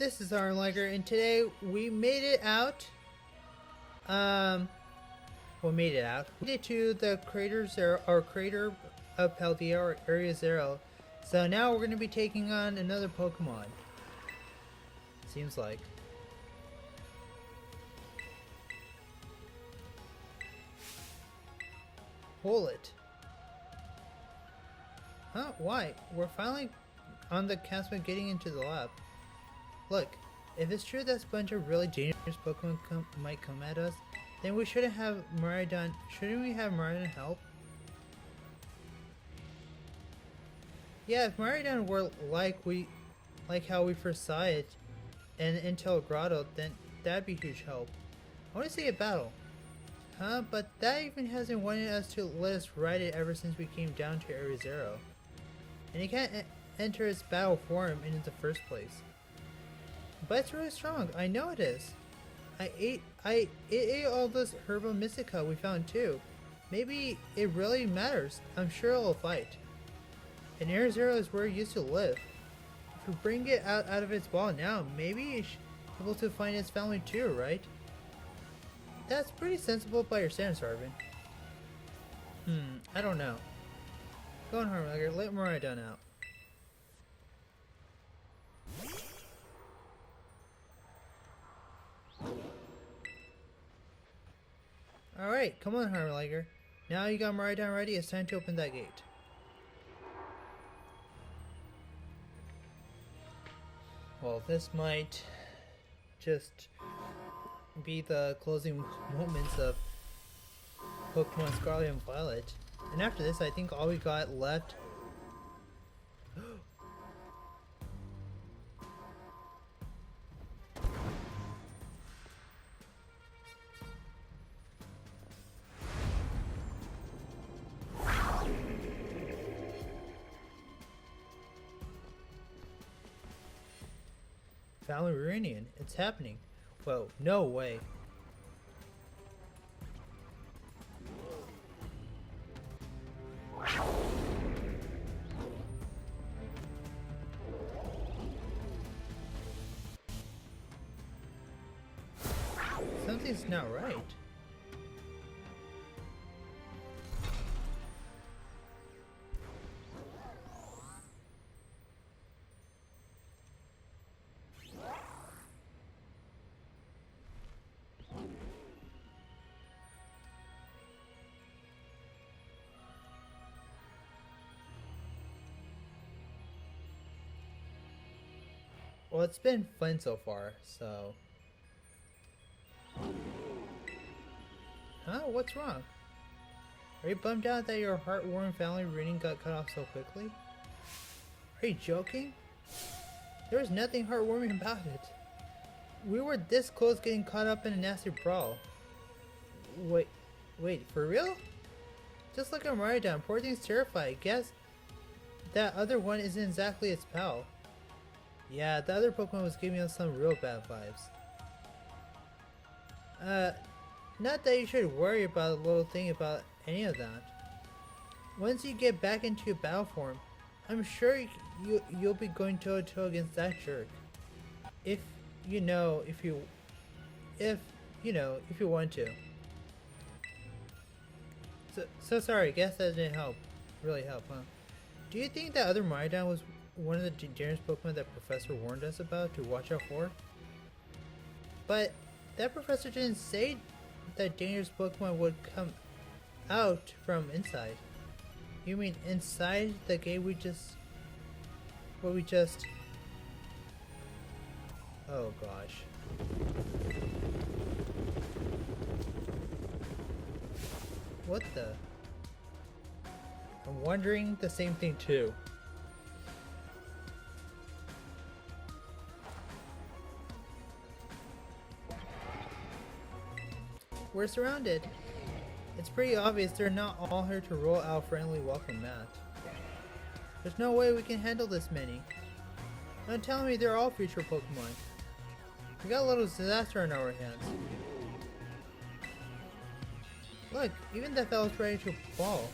this is our Liger, and today we made it out. We made it out. We made it to the crater zero, or crater of Paldea, or Area Zero. So now we're going to be taking on another Pokemon. Seems like. Hold it. Huh? Why? We're finally on the cusp of getting into the lab. Look, if it's true that a bunch of really dangerous Pokemon might come at us, then we shouldn't have Miraidon. Shouldn't we have Miraidon help? Yeah, if Miraidon were like how we first saw it, and Intel Grotto, then that'd be huge help. I want to see a battle. Huh? But that even hasn't wanted us to let us ride it ever since we came down to Area Zero. And you can't enter its battle form in the first place. But it's really strong. I know it is. It ate all this Herba Mystica we found too. Maybe it really matters. I'm sure it'll fight. And Area Zero is where it used to live. If we bring it out of its ball now, maybe it's able to find its family too, right? That's pretty sensible by your standards, Arvin. I don't know. Go on, Harmlager, let Miraidon out. Alright, come on, Harmlager. Now you got Miraidon ready, it's time to open that gate. Well, this might just be the closing moments of Pokemon Scarlet and Violet. And after this, I think all we got left... Family reunion. It's happening. Whoa, no way. Something's not right. Well, it's been fun so far, so... Huh? What's wrong? Are you bummed out that your heartwarming family reunion got cut off so quickly? Are you joking? There was nothing heartwarming about it. We were this close getting caught up in a nasty brawl. Wait, for real? Just look at Miraidon, poor thing's terrified. Guess that other one isn't exactly its pal. Yeah, the other Pokemon was giving us some real bad vibes. Not that you should worry about a little thing about any of that. Once you get back into your battle form, I'm sure you'll be going toe to toe against that jerk. If you want to. So sorry, guess that didn't really help, huh? Do you think that other Miraidon was one of the dangerous Pokemon that Professor warned us about to watch out for? But that Professor didn't say that dangerous Pokemon would come out from inside. You mean inside the gate we just... Oh gosh. What the... I'm wondering the same thing too. We're surrounded. It's pretty obvious they're not all here to roll out friendly welcome mat. There's no way we can handle this many. Don't tell me they're all future Pokemon. We got a little disaster on our hands. Look, even that fella's ready to fall.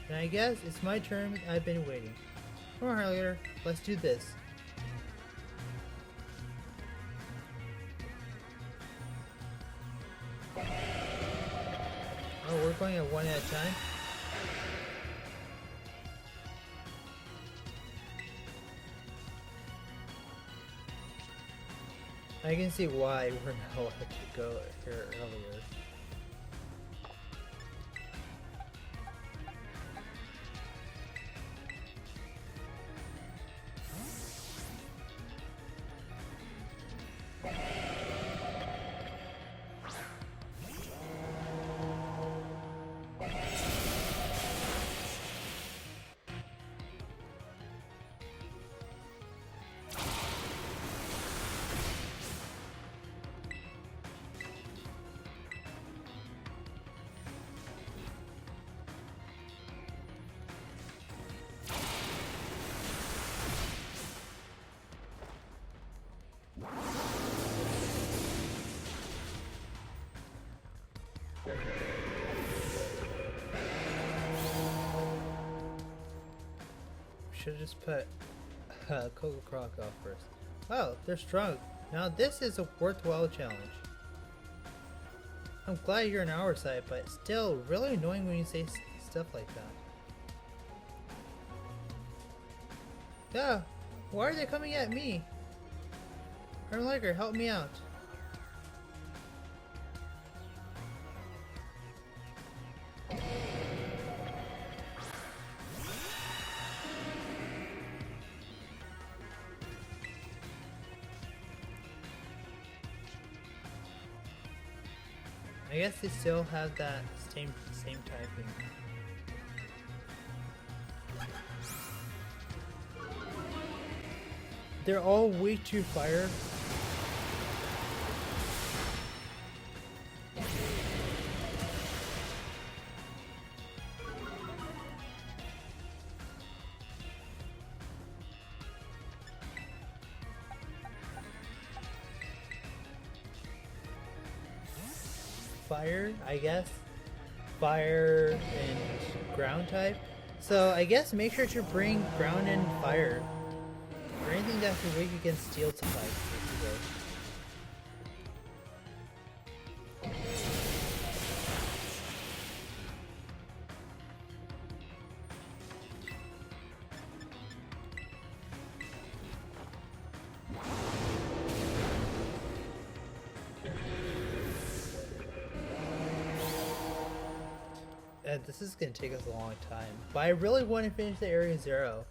And I guess it's my turn. I've been waiting. Come on, Harlier, let's do this. we're going at one at a time. I can see why we're not allowed to go here earlier. Should have just put Coco Croc off first. Oh, they're strong. Now this is a worthwhile challenge. I'm glad you're on our side, but still really annoying when you say stuff like that. Yeah, why are they coming at me? Liger, help me out. I guess they still have that same typing. They're all way too fire. Fire, I guess. Fire and ground type. So I guess make sure to bring ground and fire. Or anything that can weak against steel type. This is gonna take us a long time, but I really want to finish the Area Zero.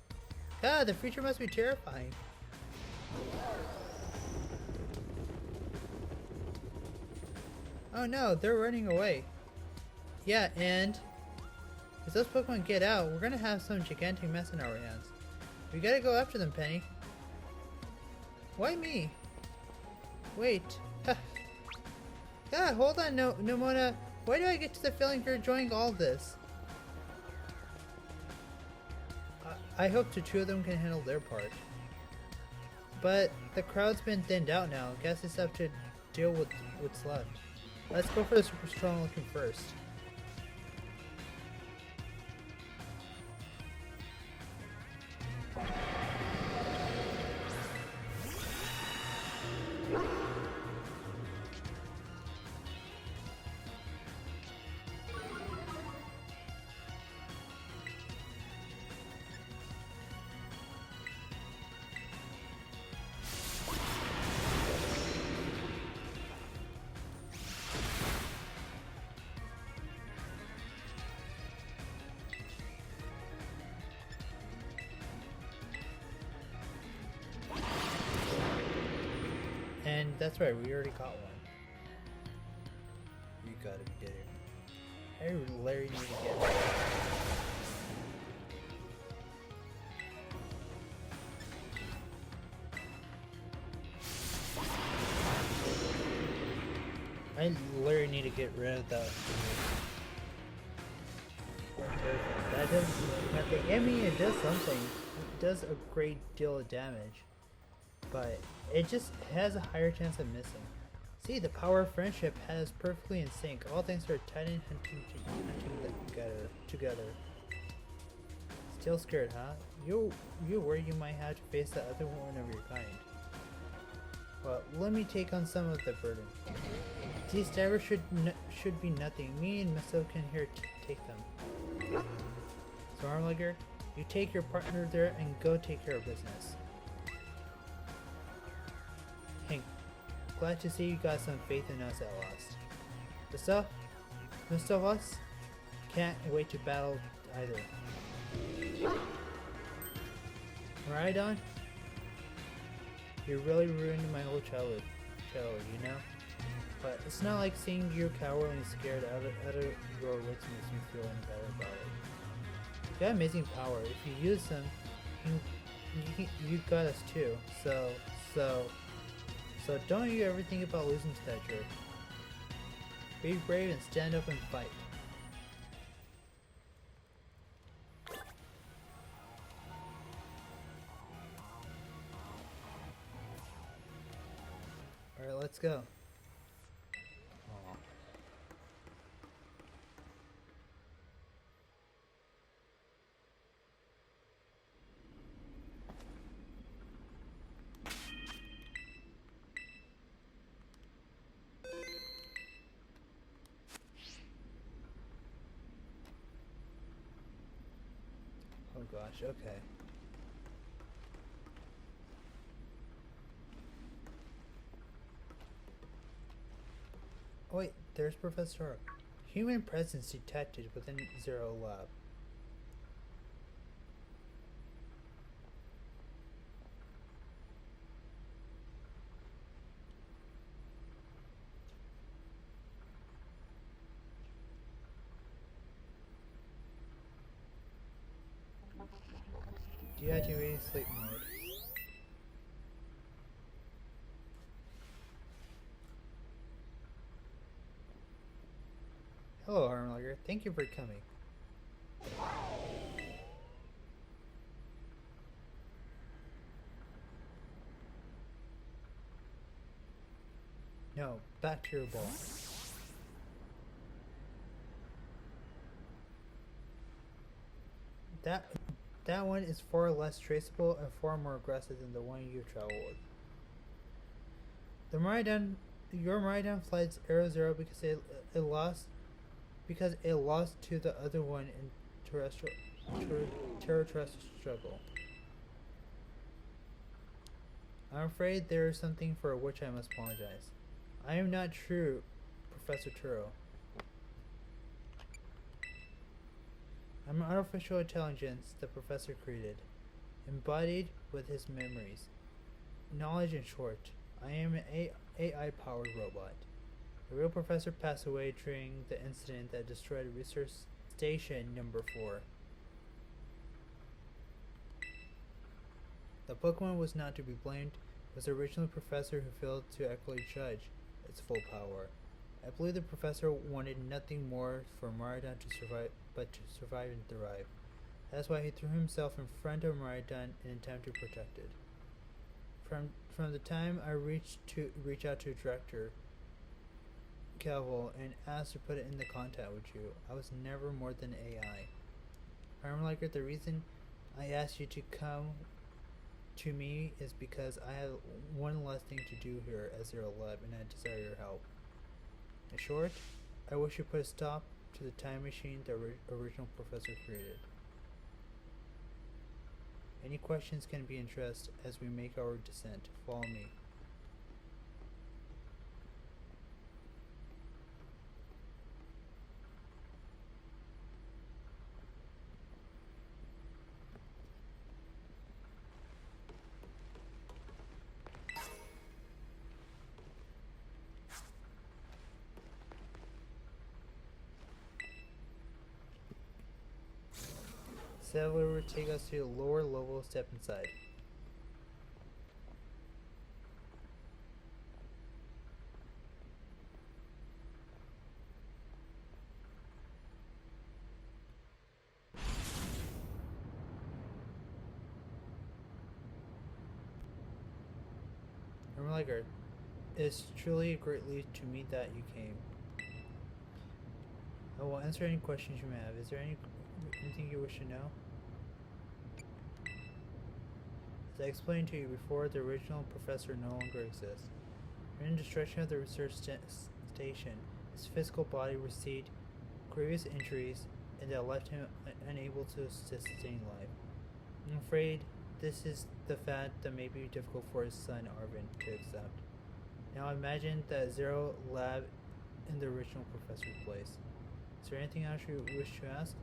God, the future must be terrifying. Oh no, they're running away. Yeah, and if those Pokemon get out, we're gonna have some gigantic mess in our hands. We gotta go after them, Penny. Why me? Wait. God, hold on, Nomona. Why do I get to the feeling you're enjoying all this? I hope the two of them can handle their part. But the crowd's been thinned out now. Guess it's up to deal with what's left. Let's go for the super strong looking first. And that's right, we already caught one. You gotta be kidding me. I Larry need to get it. I literally need to get rid of that. That does nothing. I mean, it does something. It does a great deal of damage. But it just has a higher chance of missing. See, the power of friendship has perfectly in sync. All thanks to our titan hunting together. Still scared, huh? You worry you might have to face the other one of your kind. Well, let me take on some of the burden. These divers should be nothing. Me and Misso can here take them. So Armlegger, you take your partner there and go take care of business. Hank, glad to see you got some faith in us at last. Most of us can't wait to battle either. Maridon, you really ruined my whole childhood, you know? But it's not like seeing you cowering and scared out of your wits makes me feel any better about it. You got amazing power. If you use them, you got us too. So don't you ever think about losing to that jerk. Be brave and stand up and fight. Alright, let's go. Oh gosh, okay. Oh wait, there's Professor Oak. Human presence detected within Zero Lab. Deactivating sleep mode. Hello, Armlogger. Thank you for coming. No, back to your ball. That one is far less traceable and far more aggressive than the one you travel with. Your Maridon flies Arrow Zero because it lost to the other one in terrestrial struggle. I'm afraid there is something for which I must apologize. I am not true, Professor Turo. I'm an artificial intelligence the professor created, embodied with his memories. Knowledge in short, I am an AI-powered robot. The real professor passed away during the incident that destroyed Research Station Number 4. The Pokemon was not to be blamed. It was the original professor who failed to accurately judge its full power. I believe the professor wanted nothing more for Maridon to survive but to survive and thrive. That's why he threw himself in front of Maridon in an attempt to protect it. From the time I reach out to Director Calvo and asked to put it in the contact with you, I was never more than AI. Armliker, the reason I asked you to come to me is because I have one less thing to do here at Zero Lab and I desire your help. In short, I wish you put a stop to the time machine the original professor created. Any questions can be addressed as we make our descent. Follow me. Settler will take us to a lower level. Step inside. Ermeliger, it's truly a great relief to meet that you came. I will answer any questions you may have. Is there anything you wish to know? As I explained to you before, the original professor no longer exists. During the destruction of the research station, his physical body received grievous injuries and that left him unable to sustain life. I'm afraid this is the fact that may be difficult for his son Arvin to accept. Now imagine that Zero Lab in the original professor's place. Is there anything else you wish to ask?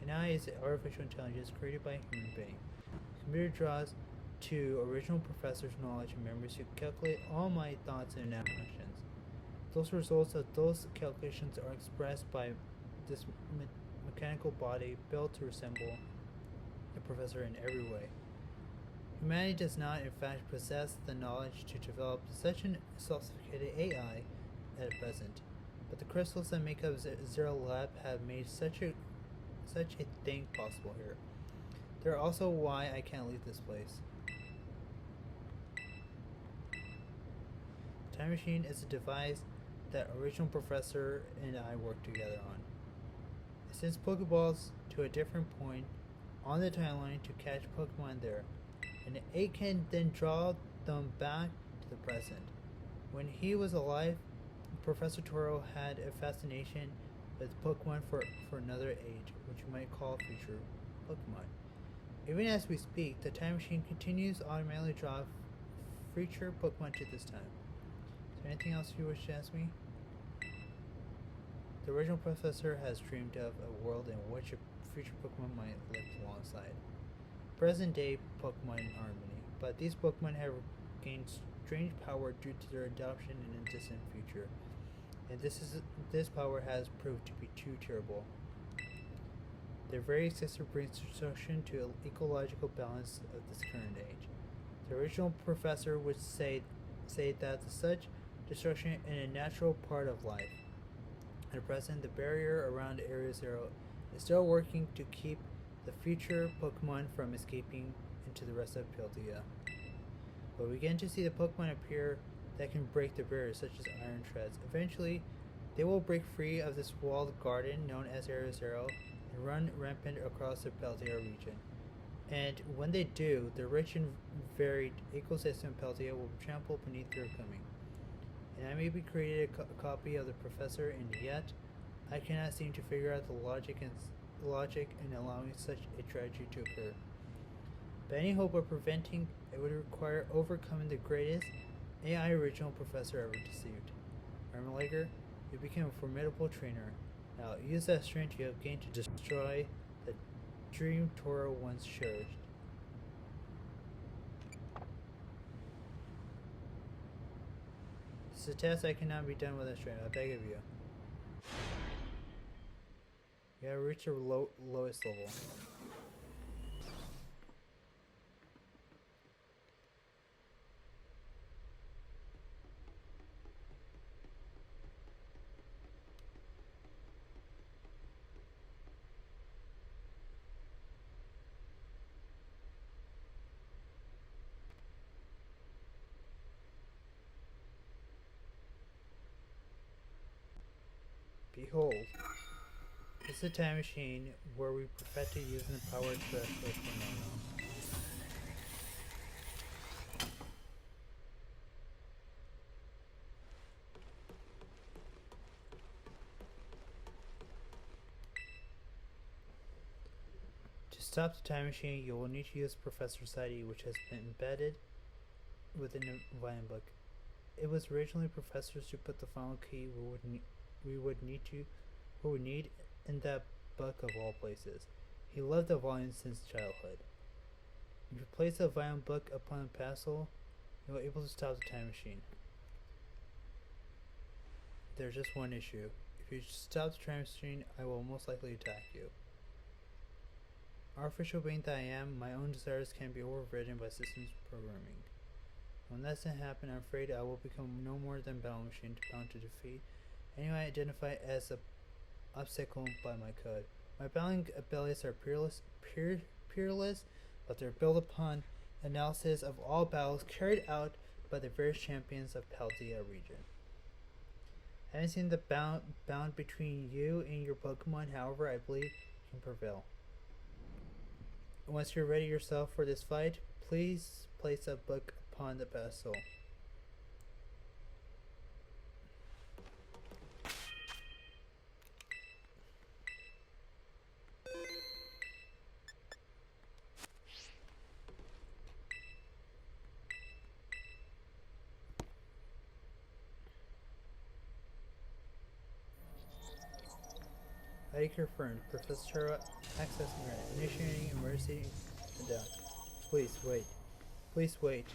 An AI is artificial intelligence created by a human being. The computer draws to original professor's knowledge and memories to calculate all my thoughts and actions. Those results of those calculations are expressed by this mechanical body built to resemble the professor in every way. Humanity does not, in fact, possess the knowledge to develop such a sophisticated AI at present, but the crystals that make up Zero Lab have made such a thing possible here. They're also why I can't leave this place. The time machine is a device that original professor and I worked together on. It sends Pokeballs to a different point on the timeline to catch Pokemon there, and it can then draw them back to the present. When he was alive, Professor Turo had a fascination with Pokemon for another age, which you might call future Pokemon. Even as we speak, the time machine continues to automatically draw future Pokemon to this time. Is there anything else you wish to ask me? The original professor has dreamed of a world in which a future Pokemon might live alongside present day Pokemon in harmony, but these Pokemon have gained strange power due to their adoption in a distant future, and this power has proved to be too terrible. Their very existence brings destruction to an ecological balance of this current age. The original professor would say that such destruction is a natural part of life. At present, the barrier around Area Zero is still working to keep the future Pokemon from escaping into the rest of Paldea. But we begin to see the Pokemon appear that can break the barrier, such as Iron Treads. Eventually, they will break free of this walled garden known as Area Zero and run rampant across the Paldea region. And when they do, the rich and varied ecosystem of Paldea will be trampled beneath their coming. And I may be created a copy of the professor, and yet I cannot seem to figure out the logic in allowing such a tragedy to occur. But any hope of preventing it would require overcoming the greatest AI original professor ever deceived. Armalager, you became a formidable trainer. Now use that strength you have gained to destroy the dream Turo once cherished. This is a task that cannot be done with a strength, I beg of you. You gotta reach your lowest level. Behold, this is a time machine where we perfected using the power expressed for phenomenon. To stop the time machine, you will need to use Professor's ID, which has been embedded within the Vine book. It was originally Professor's to put the final key we would need in that book of all places. He loved the volume since childhood. If you place the volume book upon a pedestal, you are able to stop the time machine. There's just one issue. If you stop the time machine, I will most likely attack you. Artificial being that I am, my own desires can be overridden by systems programming. When that doesn't happen, I'm afraid I will become no more than a battle machine bound to defeat anyone I identify as a obstacle by my code. My battling abilities are peerless, but they're built upon analysis of all battles carried out by the various champions of Paldea region. Having seen the bound between you and your Pokemon, however, I believe you can prevail. Once you're ready yourself for this fight, please place a book upon the pedestal. ID confirmed. Professor Turo accessing granted. Initiating emergency down. Please wait. Please wait.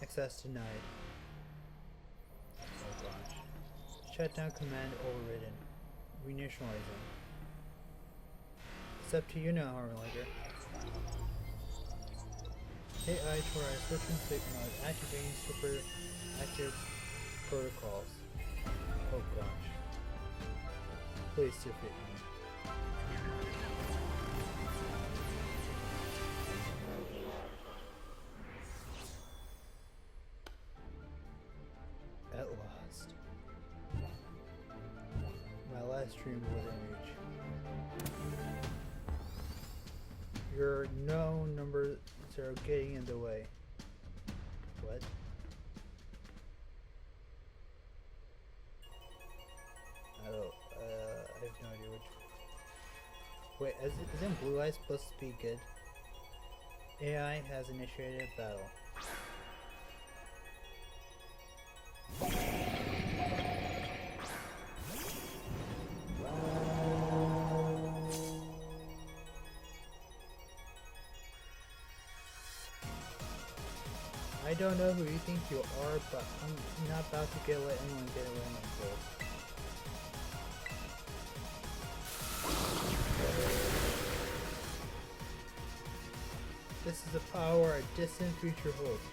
Access denied. Oh gosh. Shutdown command overridden. Reinitializing. It's up to you now, Harlager. AI Turo switching sleep mode. Activating super active protocols. Oh gosh. Please defeat me. At last. My last dream within reach. Your no numbers are getting in the way. What? I have no idea which. Wait, isn't Blue Eye supposed to be good? AI has initiated a battle. I don't know who you think you are, but I'm not about to let anyone get away with my goals. This is the power a distant future holds.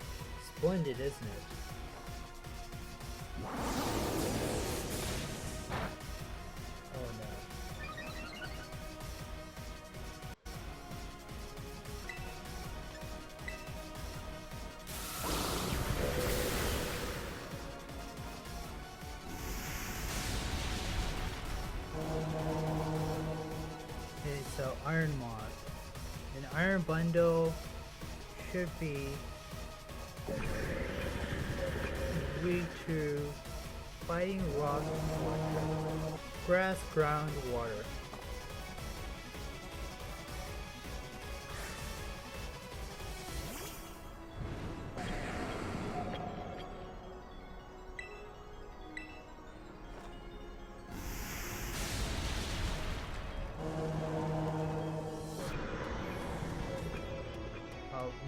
Splendid, isn't it? Oh no. Okay, so Iron Moth. An iron bundle should be weak to fighting rock, grass, ground, water.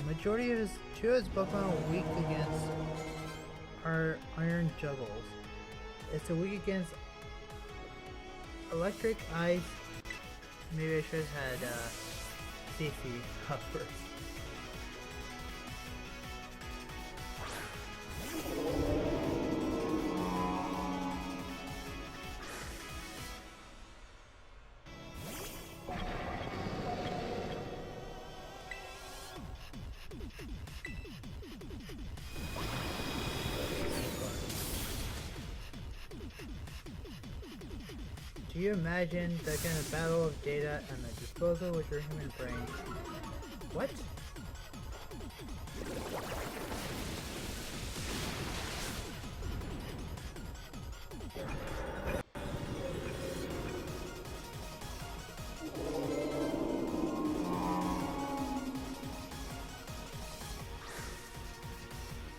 Majority of his Pokemon are weak against our iron juggles. It's a weak against electric, ice. Maybe I should have had CC up first. Do you imagine that kind of battle of data at my disposal with your human brain? What?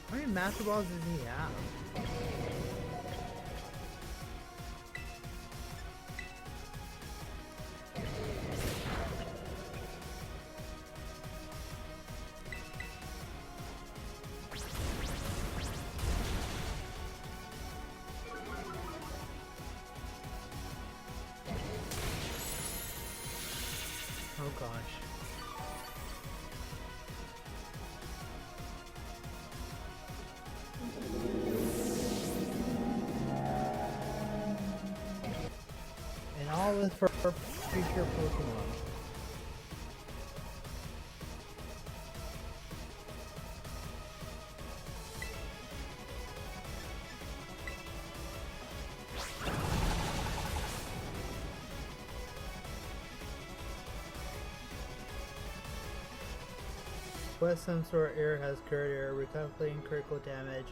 How many Master Balls does he have? Oh gosh. And all this for future Pokemon. What some sort of error has occurred here. Recalculating critical damage.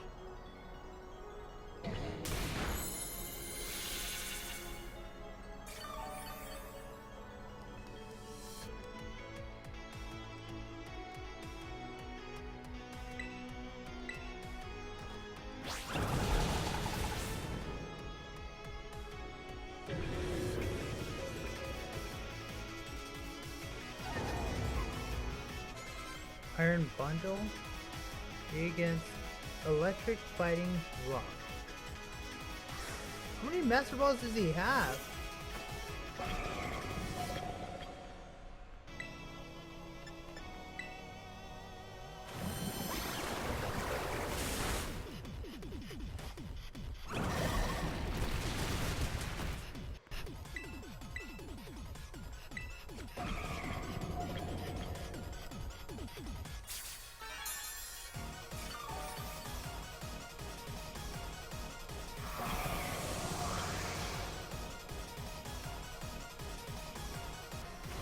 Iron Bundle against Electric Fighting Rock. How many Master Balls does he have?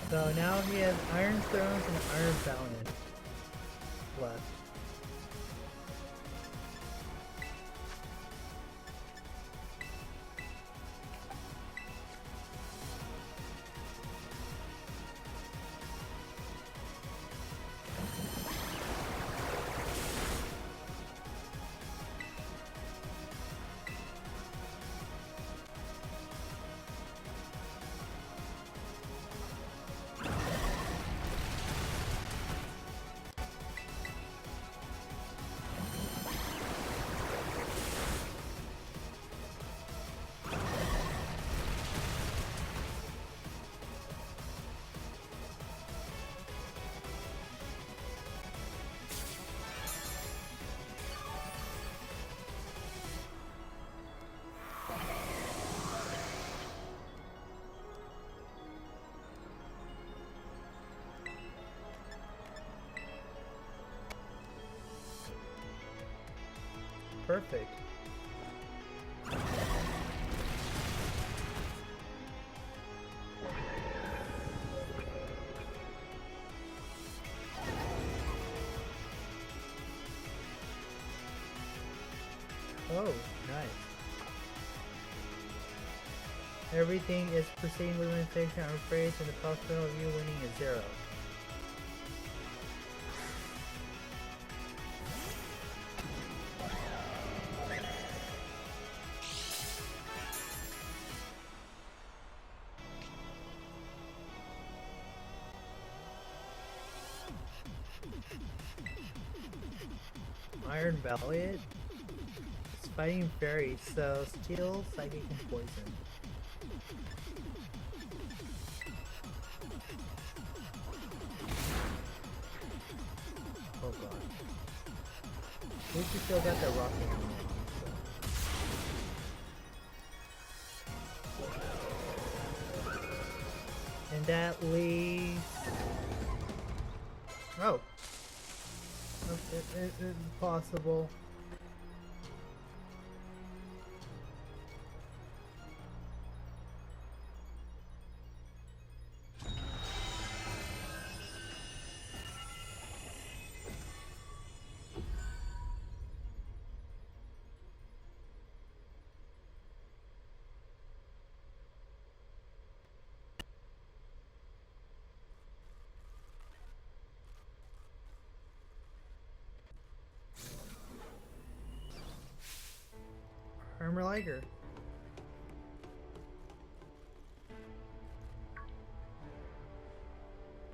So now he has Iron Thrones and Iron Valiant left. Perfect. Oh, nice. Everything is proceeding with limitation, I'm afraid, and the possibility of you winning is 0. Iron Valiant? It's fighting fairies, so steel, psychic, and poison. Oh god. At least you still got that rocket on it. And that leaves... Oh. Impossible. Armor Liger.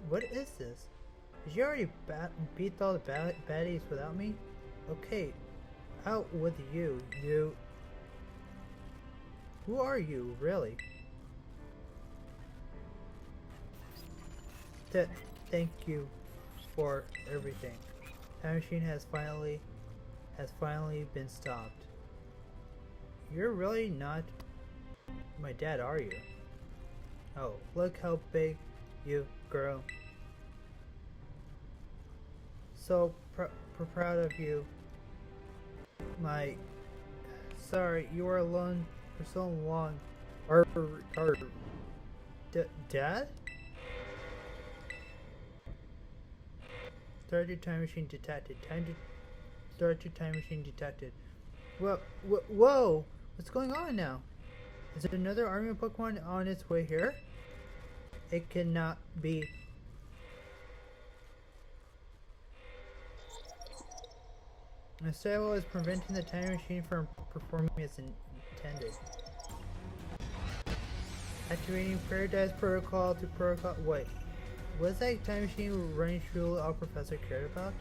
What is this? Did you already beat all the baddies without me? Okay, out with you, you... Who are you, really? Thank you for everything. Time machine has finally been stopped. You're really not my dad, are you? Oh, look how big you've grown. So proud of you. Sorry, you were alone for so long. Dad? Threat to time machine detected. Time to threat to time machine detected. Whoa! Whoa! What's going on now? Is it another army of Pokemon on its way here? It cannot be. The Scarlet is preventing the time machine from performing as intended. Activating Paradise Protocol to protocol. Wait, was that time machine running through all Professor cared about?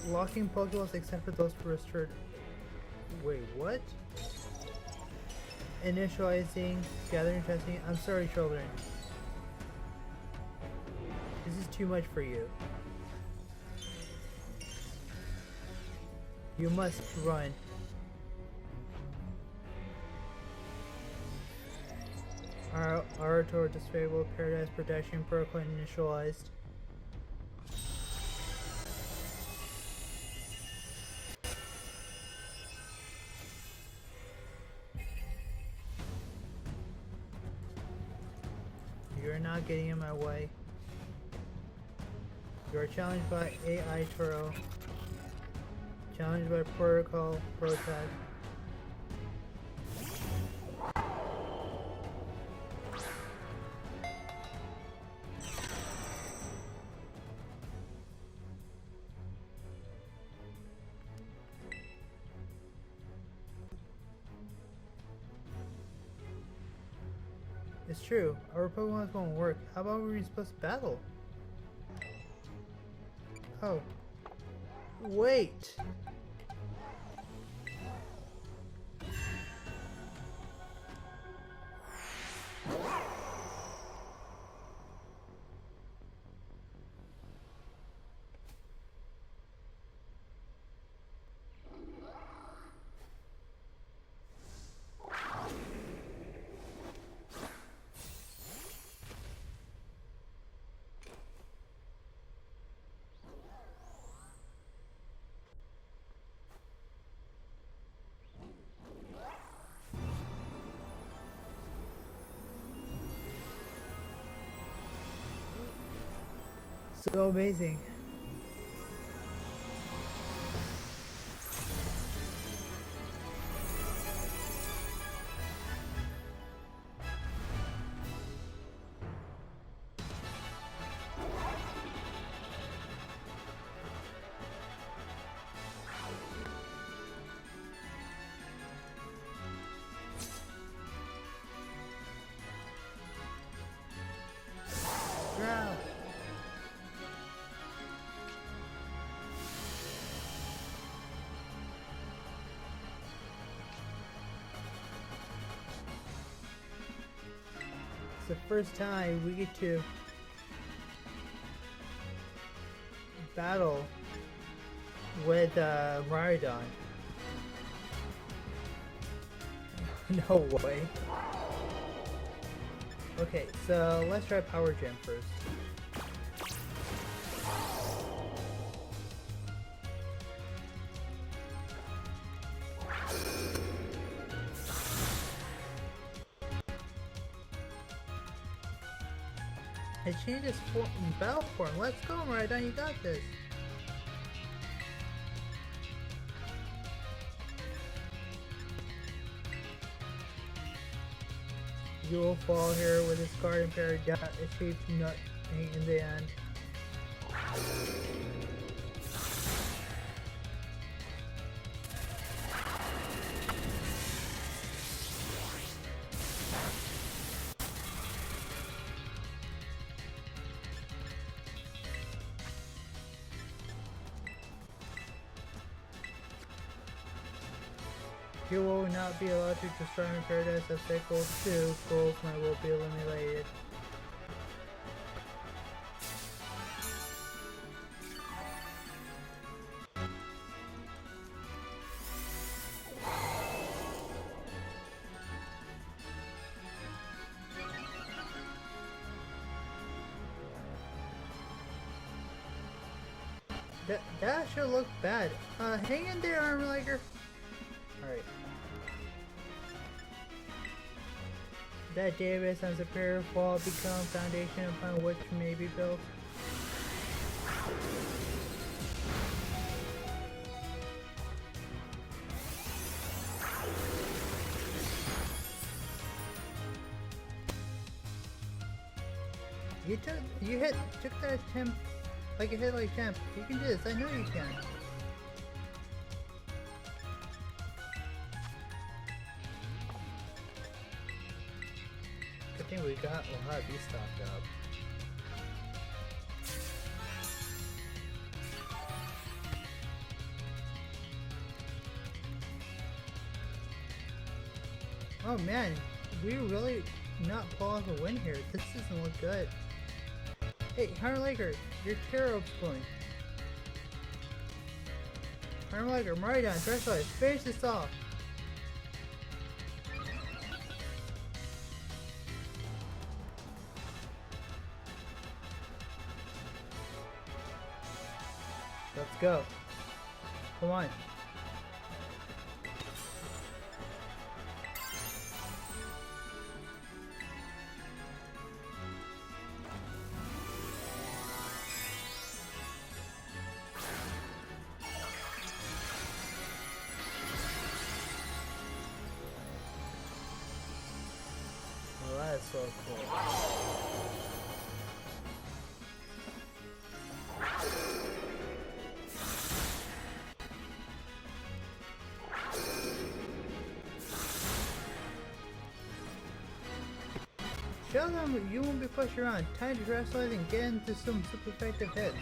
Locking Pokeballs except for those restored. Wait, what? Initializing, gathering, testing. I'm sorry, children. This is too much for you. You must run. Our Turo disabled Paradise Protection Protocol initialized. You're not getting in my way. You are challenged by AI Turo. Challenged by Protocol Protect. It's true, our Pokemon's won't work. How about we're supposed to battle? Oh. Wait! So amazing. Growl. It's the first time we get to battle with Maridon. No way. Okay, so let's try Power Gem first. It changes battle form. Let's go, Maridon, you got this. You will fall here with this garden paradise achieved nothing in the end. You will not be allowed to destroy my paradise as cycle 2 goals will be eliminated. That should look bad. Hang in there, Armor Liger. Alright. That database on Superior Fall become foundation upon which may be built. took that attempt like a hit like champ. You can do this. I know you can. Good thing we got a lot of these stocked up. Oh man, we really not pull off a win here. This doesn't look good. Hey, Hunter Laker, your tear rope's going. Hunter Laker, Maridon, Dresslight, finish this off. Let's go. Come on. Well, that is so cool. Show them you won't be pushed around. Time to wrestle and get into some super effective hits.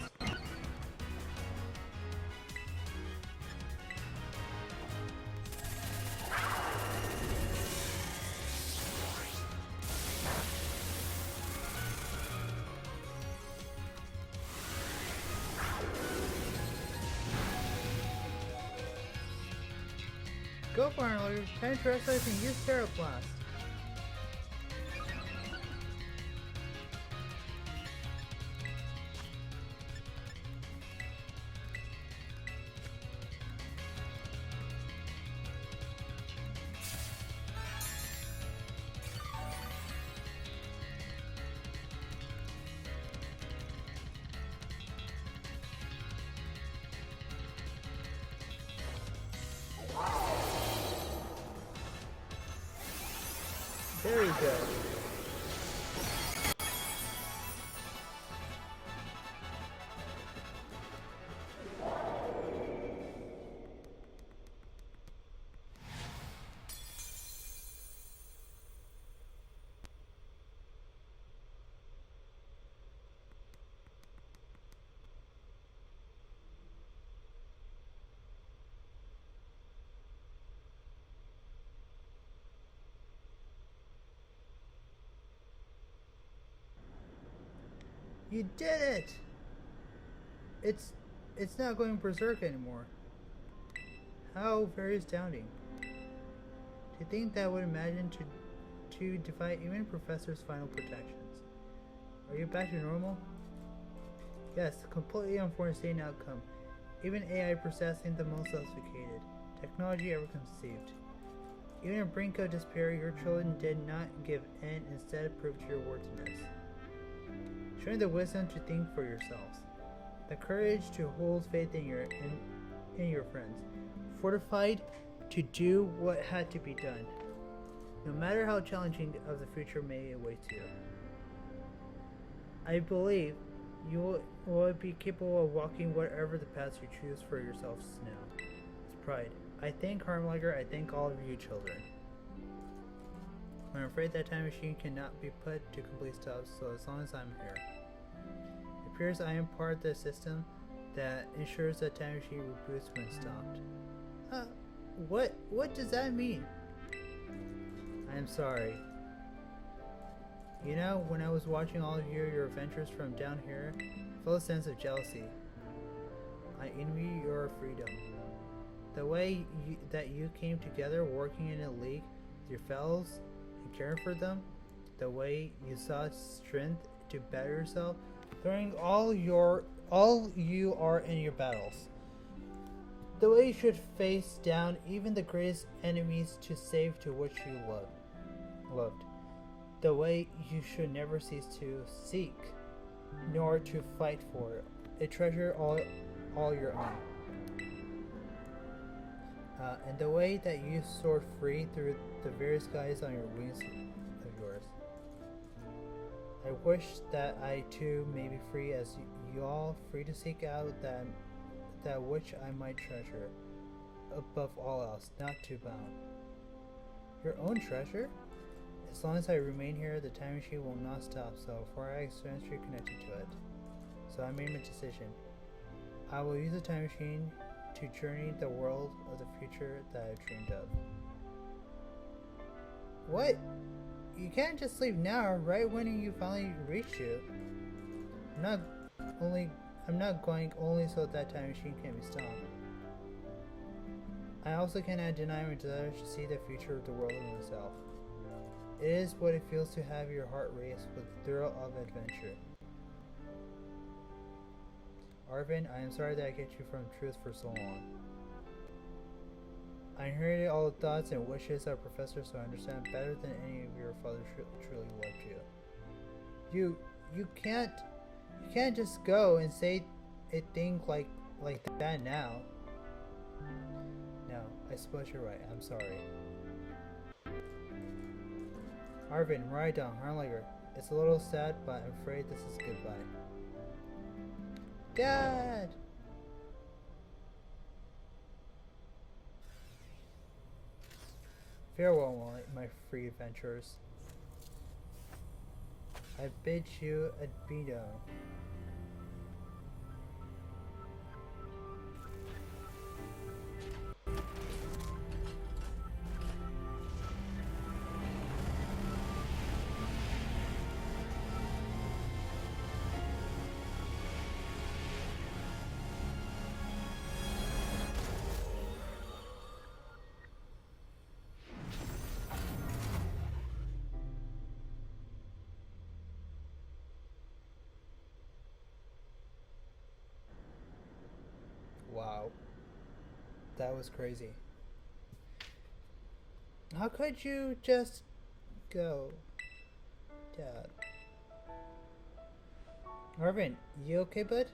Go for it, Lord. Time to wrestle and use Terra Blast. Very good. You did it! It's not going berserk anymore. How very astounding. To think that would imagine to defy even Professor's final protections. Are you back to normal? Yes, completely unforeseen outcome. Even AI possessing the most sophisticated technology ever conceived. Even in brink of despair, your children did not give in, instead proved your worthiness. Showing the wisdom to think for yourselves, the courage to hold faith in your friends, fortified to do what had to be done, no matter how challenging of the future may await you. I believe you will be capable of walking whatever the path you choose for yourselves now. It's pride. I thank Harmlager, I thank all of you children. I'm afraid that time machine cannot be put to complete stops, so as long as I'm here. It appears I am part of the system that ensures that time machine reboots when stopped. What does that mean? I'm sorry. You know, when I was watching all of your adventures from down here, I felt a sense of jealousy. I envy your freedom. The way that you came together working in a league with your fellows and caring for them, the way you saw strength to better yourself, throwing all you are in your battles. The way you should face down even the greatest enemies to save to what you loved. The way you should never cease to seek, nor to fight for a treasure all your own. And the way that you soared free through the various skies on your wings of yours. I wish that I too may be free as you all, free to seek out that which I might treasure, above all else, not to bound. Your own treasure? As long as I remain here, the time machine will not stop, so for I eventually connected to it. So I made my decision. I will use the time machine to journey the world of the future that I've dreamed of. What? You can't just leave now, right when you finally reach you. I'm not going only so that time machine can be stopped. I also cannot deny my desire to see the future of the world in myself. It is what it feels to have your heart race with the thrill of adventure. Arvin, I am sorry that I kept you from truth for so long. I inherited all the thoughts and wishes of Professor, so I understand better than any of your father truly loved you. You can't just go and say a thing like that now. No, I suppose you're right. I'm sorry. Arvin, ride down, Harlager. It's a little sad, but I'm afraid this is goodbye. Dad! Farewell, my free adventurers. I bid you adieu. Wow. That was crazy. How could you just go, Dad? Arvin, you okay, bud?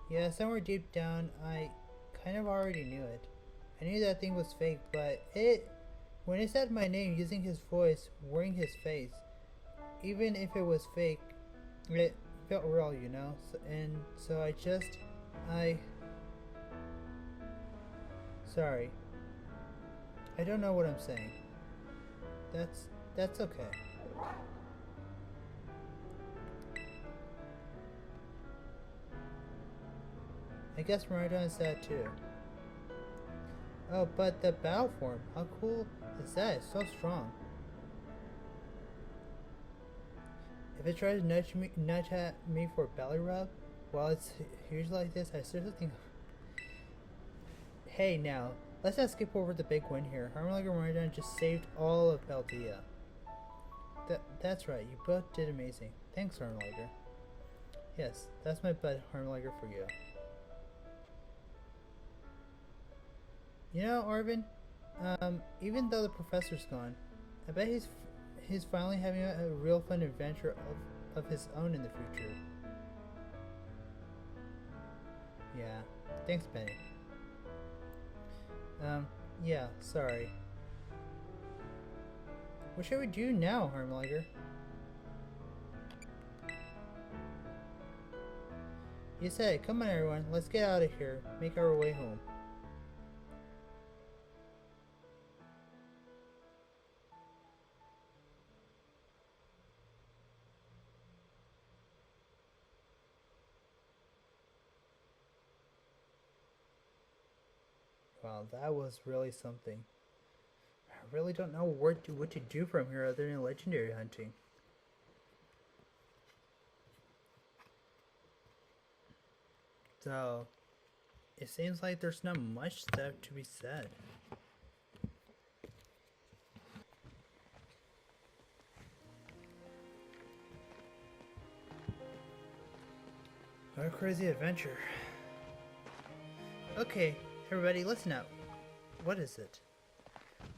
Yeah, somewhere deep down, I kind of already knew it. I knew that thing was fake, but when it said my name using his voice, wearing his face, even if it was fake, it felt real, you know? So sorry. I don't know what I'm saying. That's okay. I guess Maridon is sad too. Oh, but the battle form, how cool is that? It's so strong. If it tries to nudge at me for a belly rub, while it's huge like this, I seriously think. Hey, now let's not skip over the big win here. Harmonic and Maridon just saved all of Paldea. That's right. You both did amazing. Thanks, Harmoniger. Yes, that's my bud, Harmoniger, for you. You know, Arvin, even though the professor's gone, I bet he's finally having a real fun adventure of his own in the future. Yeah, thanks, Benny. Yeah, sorry. What should we do now, Harmoniger? You said it. Come on, everyone. Let's get out of here. Make our way home. Wow, that was really something. I really don't know what to do from here other than legendary hunting. So, it seems like there's not much left to be said. What a crazy adventure. Okay, everybody, listen up. What is it?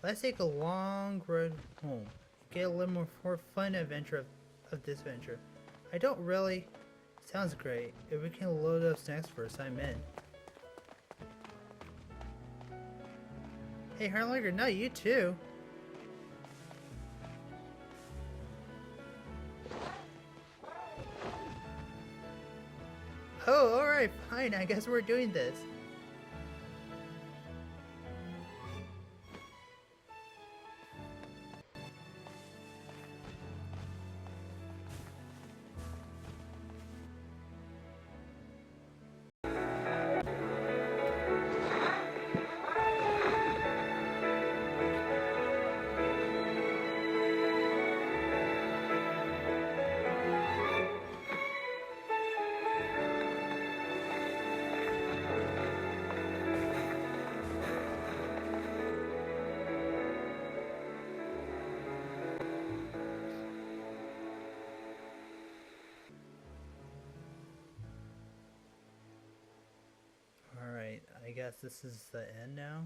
Let's take a long road home. Get a little more fun adventure of this venture. I don't really... Sounds great. If we can load up snacks first, I'm in. Hey, Harlager, not you too. Oh, alright, fine, I guess we're doing this. Alright, I guess this is the end now.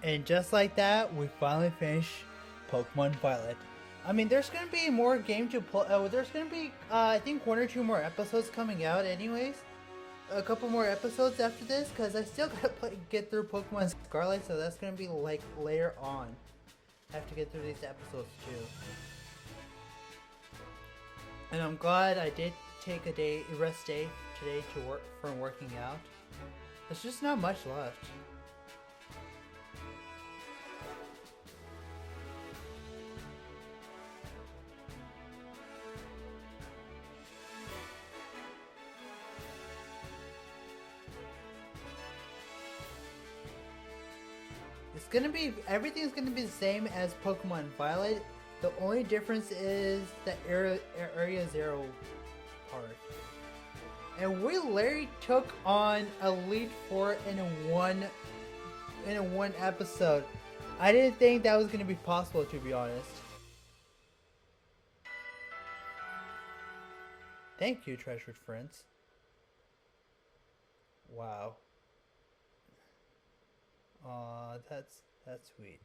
And just like that, we finally finished Pokemon Violet. I mean, there's gonna be more game to play. There's gonna be, I think, one or two more episodes coming out, anyways. A couple more episodes after this, because I still gotta get through Pokemon Scarlet, so that's gonna be like later on. I have to get through these episodes too. And I'm glad I did take a rest day today to work from working out. There's just not much left. Everything's gonna be the same as Pokemon Violet. The only difference is the Area Zero part. And we literally took on Elite Four in a one episode. I didn't think that was gonna be possible, to be honest. Thank you, treasured friends. Wow. Aw, that's sweet.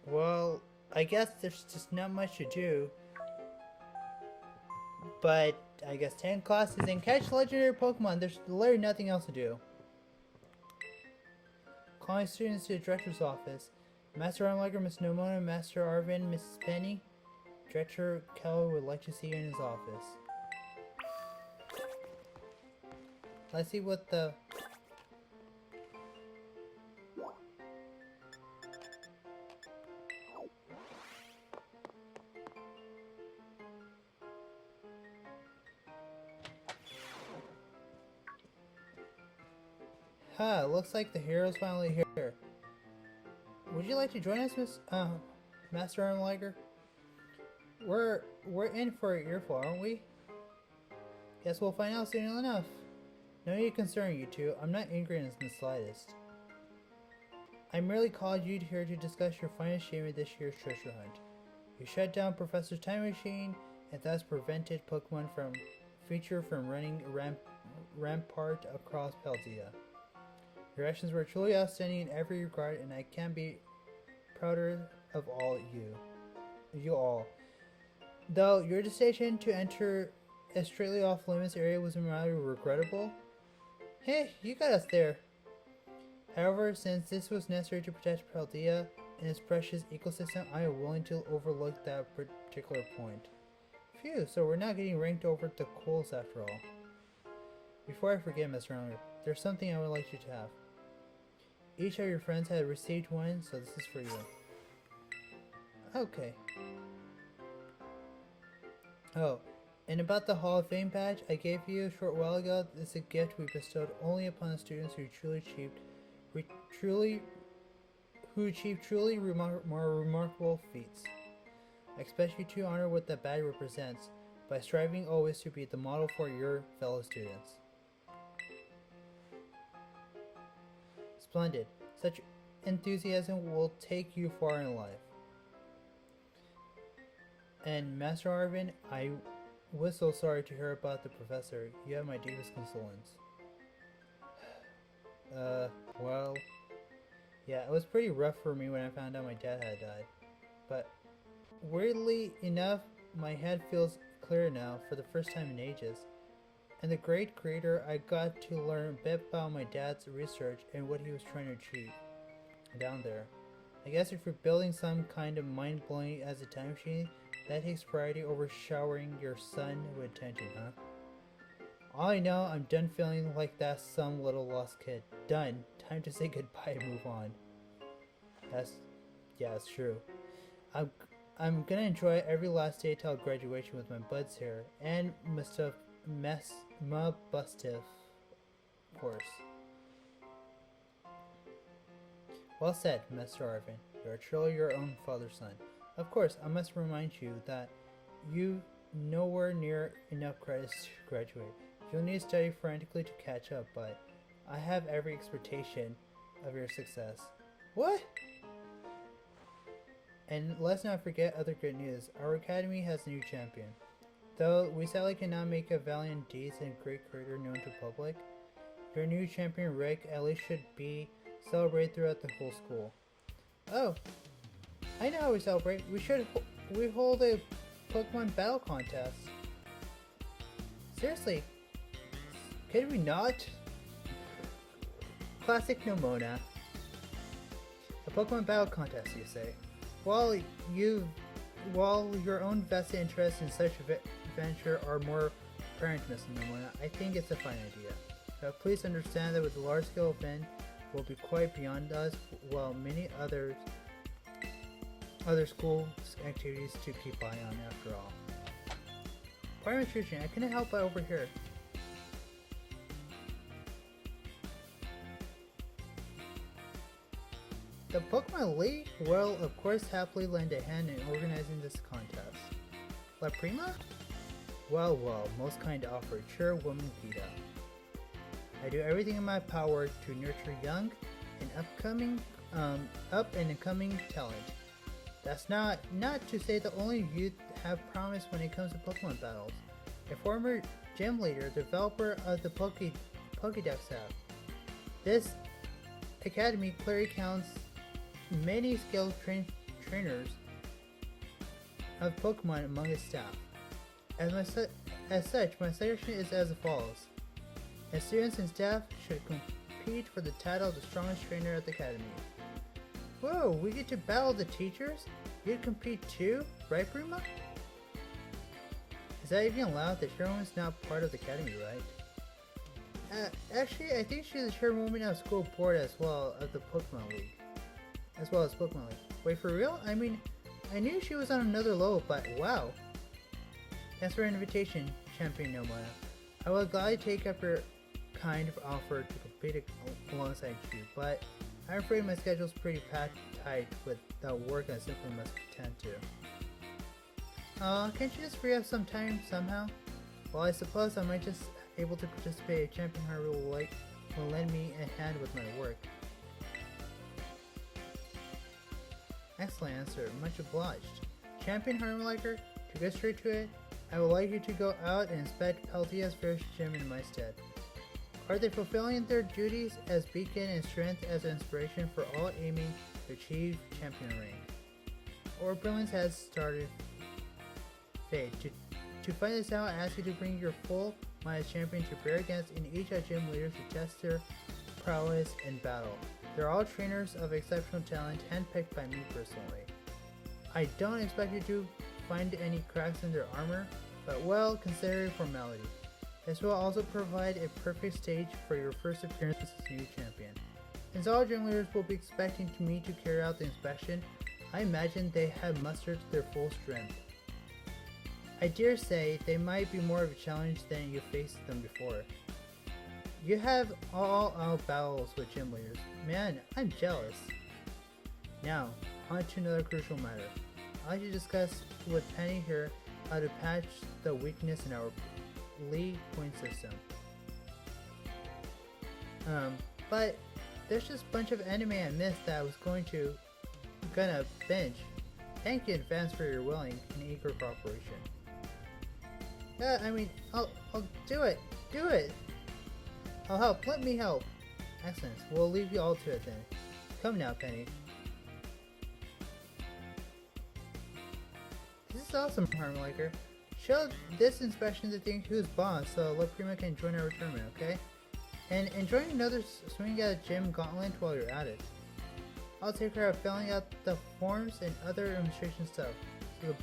Well, I guess there's just not much to do. But I guess 10 classes and catch legendary Pokemon. There's literally nothing else to do. Calling students to the director's office. Master Armliger, Miss Nomona, Master Arvin, Mrs. Penny. Director Keller would like to see you in his office. Let's see what the... Huh, looks like the hero's finally here. Would you like to join us, Master Armliger? We're in for an earful, aren't we? Guess we'll find out soon enough. No need to concern you two. I'm not angry in the slightest. I merely called you here to discuss your finest achievement this year's treasure hunt. You shut down Professor's time machine and thus prevented Pokemon from running rampart across Paldea. Your actions were truly outstanding in every regard, and I can't be prouder of you all. Though your decision to enter a straightly off-limits area was rather regrettable. Hey, you got us there. However, since this was necessary to protect Paldea and its precious ecosystem, I am willing to overlook that particular point. Phew, so we're not getting ranked over the coals after all. Before I forget, Mr. Armor, there's something I would like you to have. Each of your friends had received one, so this is for you. Okay. Oh, and about the Hall of Fame badge I gave you a short while ago, this is a gift we bestowed only upon the students who achieved truly more remarkable feats. I expect you to honor what the badge represents by striving always to be the model for your fellow students. Splendid. Such enthusiasm will take you far in life. And Master Arvin, I was so sorry to hear about the professor. You have my deepest condolence. Well, yeah, it was pretty rough for me when I found out my dad had died. But weirdly enough, my head feels clear now for the first time in ages. And the great creator, I got to learn a bit about my dad's research and what he was trying to achieve down there. I guess if you're building some kind of mind-blowing as a time machine, that takes priority over showering your son with attention, huh? All I know, I'm done feeling like that some little lost kid. Done. Time to say goodbye and move on. Yeah, it's true. I'm gonna enjoy every last day till graduation with my buds here, and Mr. Bustif, of course. Well said, Mr. Arvin. You are truly your own father's son. Of course, I must remind you that you nowhere near enough credits to graduate. You'll need to study frantically to catch up, but I have every expectation of your success. What? And let's not forget other good news. Our academy has a new champion. Though we sadly cannot make a valiant deeds and great creator known to public, your new champion Rick at least should be celebrated throughout the whole school. Oh, I know how we celebrate. We hold a Pokemon battle contest. Seriously, could we not? Classic Nomona. A Pokemon battle contest, you say? While your own vested interests in such adventure are more apparent, Miss Nomona, I think it's a fine idea. But please understand that with the large-scale event will be quite beyond us, while many others other school activities to keep eye on after all. Pardon my intrusion, I couldn't help but overhear. The Pokemon League will of course happily lend a hand in organizing this contest. La Prima? Well, most kind offer, chairwoman Vita. I do everything in my power to nurture young and up and coming talent. That's not to say that only youth have promise when it comes to Pokemon battles. A former gym leader, developer of the Pokédex app. This academy clearly counts many skilled trainers of Pokemon among its staff. As such, my suggestion is as follows. And students and staff should compete for the title of the strongest trainer at the academy. Whoa, we get to battle the teachers? You'd compete too, right Prima? Is that even allowed? The chairwoman's not part of the academy, right? Actually, I think she's the chairwoman of school board as well as the Pokemon League. Wait, for real? I mean, I knew she was on another level, but wow. Thanks for your invitation, Champion Nomona. I will gladly take up your kind of offer to compete alongside you, but I'm afraid my schedule's pretty packed tight with the work I simply must attend to. Can't you just free up some time somehow? Well, I suppose I might just able to participate. Champion Haru will lend me a hand with my work. Excellent answer, much obliged. Champion Harmoniker, to get straight to it, I would like you to go out and inspect Paldea's first gym in my stead. Are they fulfilling their duties as beacon and strength as an inspiration for all aiming to achieve champion rank? Or brilliance has started fade. To find this out, I ask you to bring your full mind as champion to bear against in each of gym leaders to test their prowess in battle. They're all trainers of exceptional talent, handpicked by me personally. I don't expect you to find any cracks in their armor, but well, consider it formality. This will also provide a perfect stage for your first appearance as new champion. Since all gym leaders will be expecting me to carry out the inspection, I imagine they have mustered their full strength. I dare say they might be more of a challenge than you faced them before. You have all out battles with gym leaders. Man, I'm jealous. Now, on to another crucial matter. I'd like to discuss with Penny here how to patch the weakness in our league point system. But there's just a bunch of anime I missed that I was gonna binge. Thank you in advance for your willing and eager cooperation. Yeah, I mean, I'll do it. Do it. I'll help. Let me help. Excellent. We'll leave you all to it then. Come now, Penny. This is awesome, Harmoniker. Show this inspection to think who's boss so La Prima can join our tournament, okay? And enjoy another swing at a gym gauntlet while you're at it. I'll take care of filling out the forms and other administration stuff so the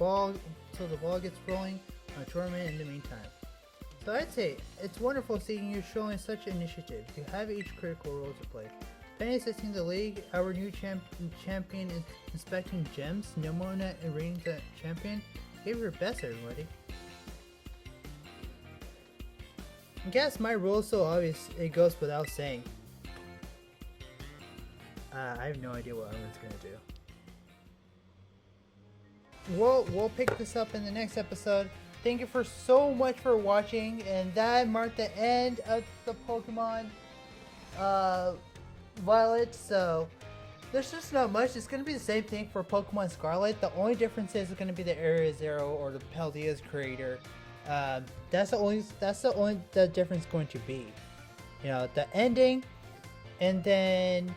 ball gets rolling on the tournament in the meantime. So I'd say it's wonderful seeing you showing such initiative. You have each critical role to play. Penny assisting the league, our new champion is inspecting gems, Nomona and reading the champion. Give your best, everybody. I guess my rule is so obvious it goes without saying. I have no idea what everyone's gonna do. We'll pick this up in the next episode. Thank you for so much for watching, and that marked the end of the Pokemon Violet. So there's just not much. It's gonna be the same thing for Pokemon Scarlet. The only difference is it's gonna be the Area Zero or the Paldea's creator. That's the only the difference going to be. You know, the ending, and then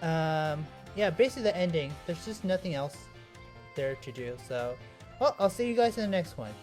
yeah, basically the ending. There's just nothing else there to do. So, well, I'll see you guys in the next one.